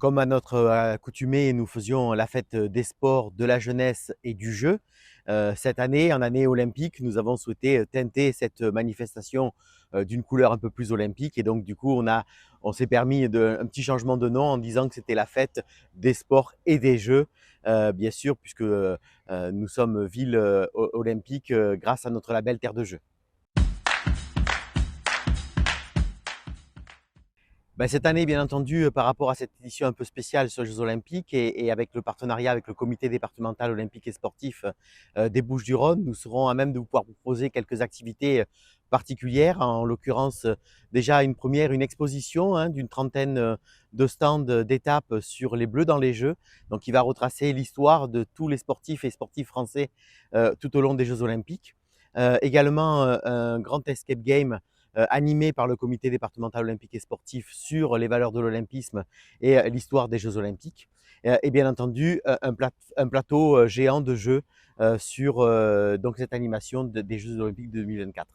Comme à notre accoutumée, nous faisions la fête des sports, de la jeunesse et du jeu. Cette année, en année olympique, nous avons souhaité teinter cette manifestation d'une couleur un peu plus olympique. Et donc, du coup, on s'est permis un petit changement de nom en disant que c'était la fête des sports et des jeux, bien sûr, puisque nous sommes ville olympique grâce à notre label Terre de Jeux. Ben, cette année, bien entendu, par rapport à cette édition un peu spéciale sur les Jeux olympiques et avec le partenariat avec le comité départemental olympique et sportif des Bouches-du-Rhône, nous serons à même de pouvoir vous proposer quelques activités particulières. En l'occurrence, déjà une première, une exposition d'une trentaine de stands d'étapes sur les Bleus dans les Jeux, donc qui va retracer l'histoire de tous les sportifs et sportifs français tout au long des Jeux olympiques. Également, un grand escape game animé par le comité départemental olympique et sportif sur les valeurs de l'olympisme et l'histoire des Jeux olympiques. Et bien entendu, un plateau géant de jeux sur donc cette animation des Jeux olympiques de 2024.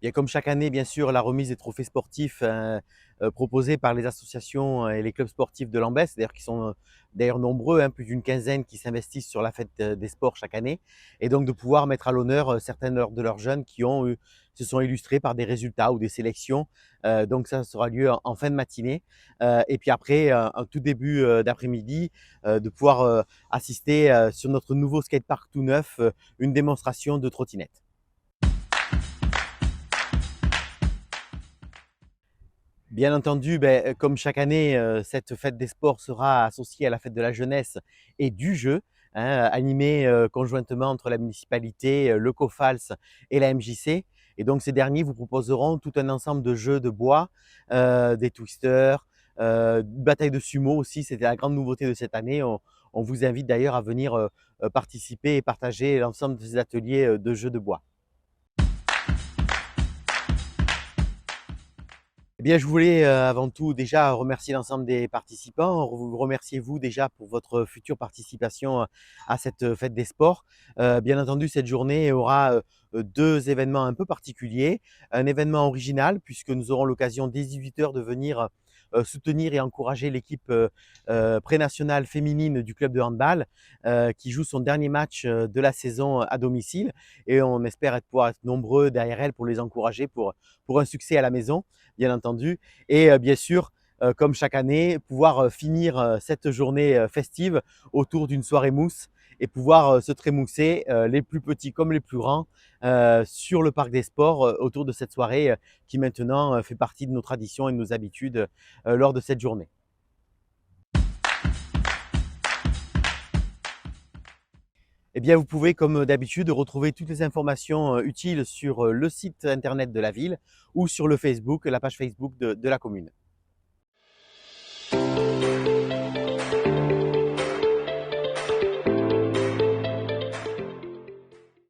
Il y a comme chaque année, bien sûr, la remise des trophées sportifs proposés par les associations et les clubs sportifs de l'Ambès, d'ailleurs qui sont d'ailleurs nombreux, plus d'une quinzaine qui s'investissent sur la fête des sports chaque année. Et donc de pouvoir mettre à l'honneur certains de leurs jeunes qui se sont illustrés par des résultats ou des sélections. Donc ça sera lieu en fin de matinée. Et puis après, en tout début d'après-midi, de pouvoir assister sur notre nouveau skatepark tout neuf, une démonstration de trottinette. Bien entendu, comme chaque année, cette fête des sports sera associée à la fête de la jeunesse et du jeu, animée conjointement entre la municipalité, le COFALS et la MJC. Et donc ces derniers vous proposeront tout un ensemble de jeux de bois, des twisters, une bataille de sumo aussi, c'était la grande nouveauté de cette année. On vous invite d'ailleurs à venir participer et partager l'ensemble de ces ateliers de jeux de bois. Eh bien, je voulais avant tout déjà remercier l'ensemble des participants, vous remercier vous déjà pour votre future participation à cette fête des sports. Bien entendu, cette journée aura deux événements un peu particuliers. Un événement original puisque nous aurons l'occasion dès 18 h de venir soutenir et encourager l'équipe pré-nationale féminine du club de handball qui joue son dernier match de la saison à domicile. Et on espère pouvoir être nombreux derrière elle pour les encourager pour un succès à la maison, bien entendu. Et bien sûr, comme chaque année, pouvoir finir cette journée festive autour d'une soirée mousse et pouvoir se trémousser, les plus petits comme les plus grands, sur le parc des sports autour de cette soirée qui maintenant fait partie de nos traditions et de nos habitudes lors de cette journée. Eh bien, vous pouvez, comme d'habitude, retrouver toutes les informations utiles sur le site internet de la ville ou sur le Facebook, la page Facebook de la commune.